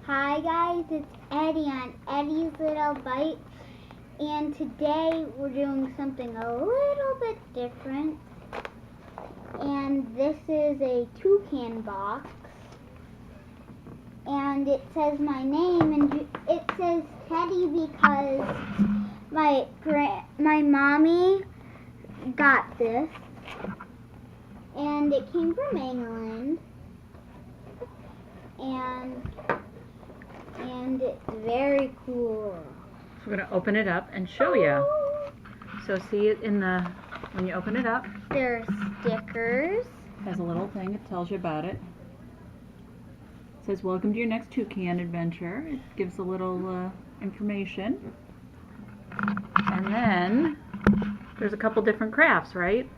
Hi guys, it's Eddie on Eddie's Little Bite, and today we're doing something a little bit different. And this is a Toucan box, and it says my name, and it says Teddy because my mommy got this, and it came from England, and it's very cool. So we're going to open it up and show you. So see it when you open it up. There are stickers. It has a little thing. It tells you about it. It says, welcome to your next Toucan adventure. It gives a little information. And then there's a couple different crafts, right?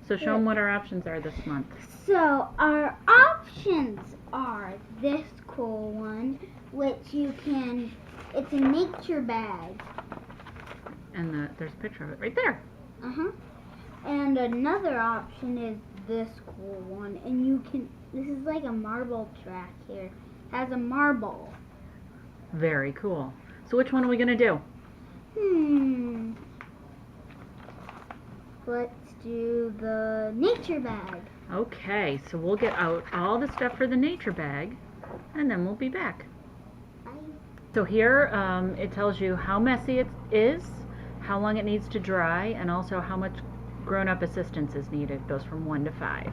So show them what our options are this month. So our options are this cool one, which it's a nature bag. And there's a picture of it right there. And another option is this cool one, and this is like a marble track here. It has a marble. Very cool. So which one are we going to do? Let's do the nature bag. Okay, so we'll get out all the stuff for the nature bag, and then we'll be back. Bye. So here it tells you how messy it is, how long it needs to dry, and also how much grown-up assistance is needed. It goes from 1 to 5. So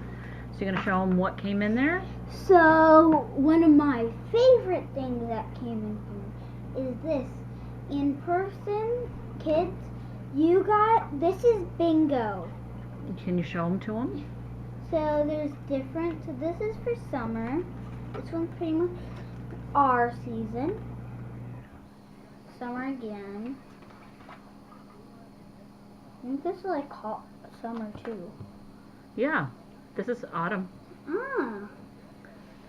you're going to show them what came in there? So one of my favorite things that came in here is this. In person, kids, this is bingo. Can you show them to them? So there's different, so this is for summer. This one's pretty much our season. Summer again. I think this is like hot summer too. Yeah, this is autumn. Ah.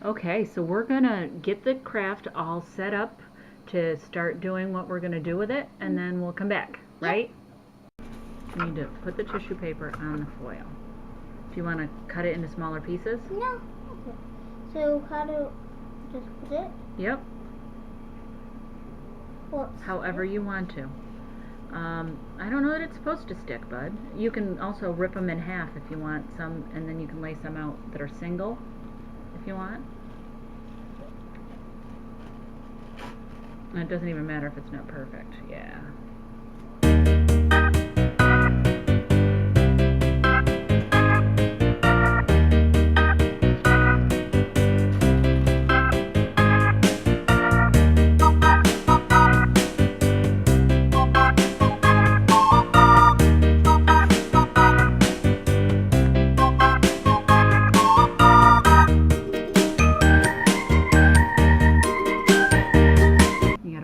Okay, so we're gonna get the craft all set up to start doing what we're gonna do with it, and then we'll come back, right? You need to put the tissue paper on the foil. Do you want to cut it into smaller pieces? No. Okay. So how to just put it? Yep. However you want to. I don't know that it's supposed to stick, bud. You can also rip them in half if you want some, and then you can lay some out that are single if you want. And it doesn't even matter if it's not perfect. Yeah.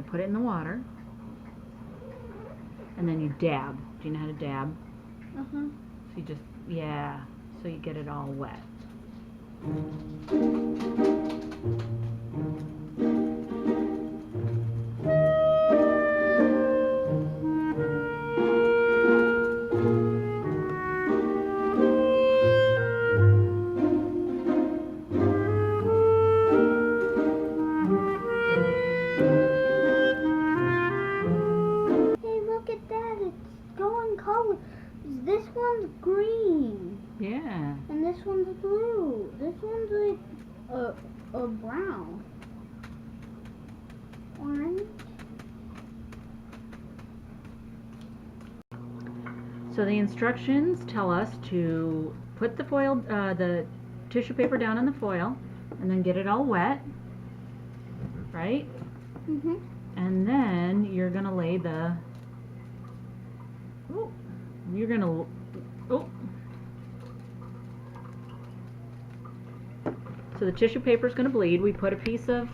Put it in the water, and then you dab. Do you know how to dab? So you just, so you get it all wet. This one's green. Yeah. And this one's blue. This one's like a brown. Orange. So the instructions tell us to put the tissue paper down on the foil, and then get it all wet, right? And then you're gonna lay so the tissue paper is going to bleed. We put a piece of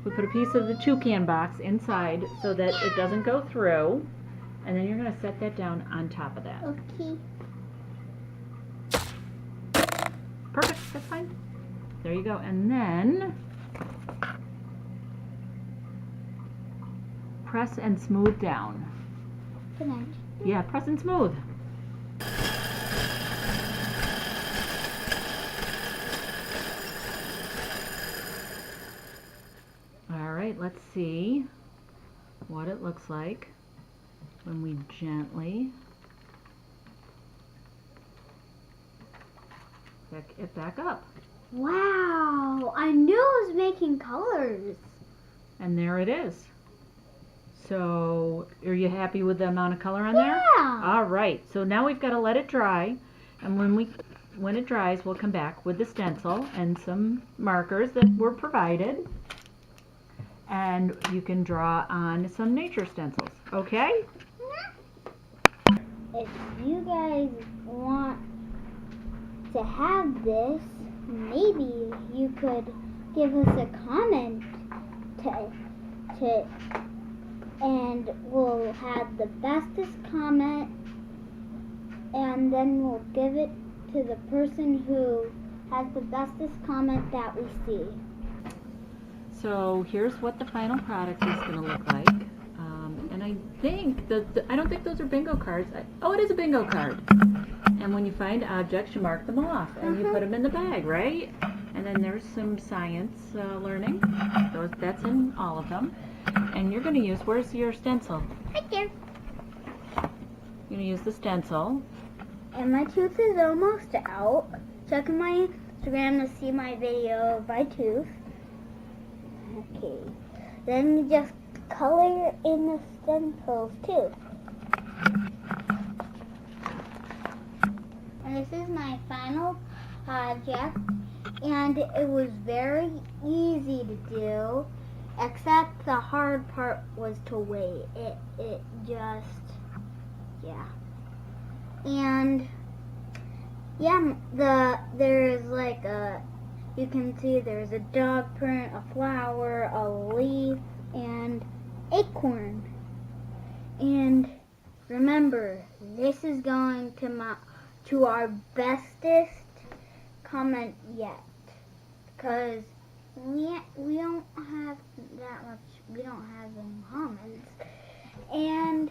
the Toucan box inside so that it doesn't go through, and then you're going to set that down on top of that. Okay. Perfect, that's fine. There you go. And then press and smooth down. Yeah, press and smooth. right, let's see what it looks like when we gently pick it back up. Wow, I knew it was making colors. And there it is. So, are you happy with the amount of color on there? Yeah. All right, so now we've got to let it dry. And when it dries, we'll come back with the stencil and some markers that were provided. And you can draw on some nature stencils, okay? If you guys want to have this, maybe you could give us a comment and we'll have the bestest comment, and then we'll give it to the person who has the bestest comment that we see. So here's what the final product is going to look like. And I think I don't think those are bingo cards. Oh, it is a bingo card. And when you find objects, you mark them off and you put them in the bag, right? And then there's some science learning. That's in all of them. And you're going to use, where's your stencil? Right there. You're going to use the stencil. And my tooth is almost out. Check my Instagram to see my video of my tooth. Okay. Then you just color in the stencils too. And this is my final project. And it was very easy to do, except the hard part was to wait. It just, yeah. And yeah, there's like you can see there's a dog print, a flower, a leaf, and acorn. And remember, this is going to our bestest comment yet, because we don't have that much. We don't have any comments. And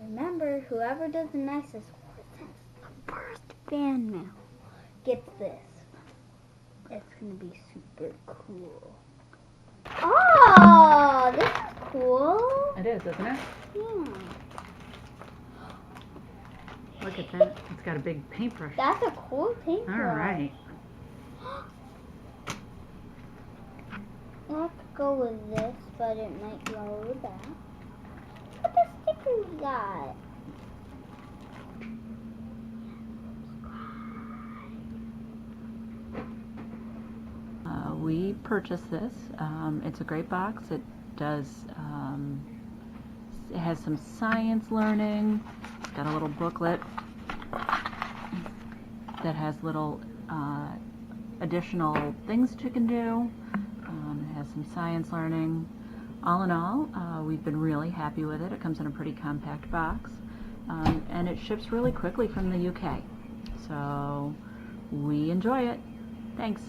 remember, whoever does the nicest, the first fan mail gets this. It's gonna be super cool. Oh, this is cool. It is, isn't it? Yeah. Look at that. It's got a big paintbrush. That's a cool paintbrush. All right. I'll have to go with this, but it might go with that. Look at the sticker we got. We purchased this. It's a great box. It does. It has some science learning. It's got a little booklet that has little additional things you can do. It has some science learning. All in all, we've been really happy with it. It comes in a pretty compact box, and it ships really quickly from the UK. So we enjoy it. Thanks.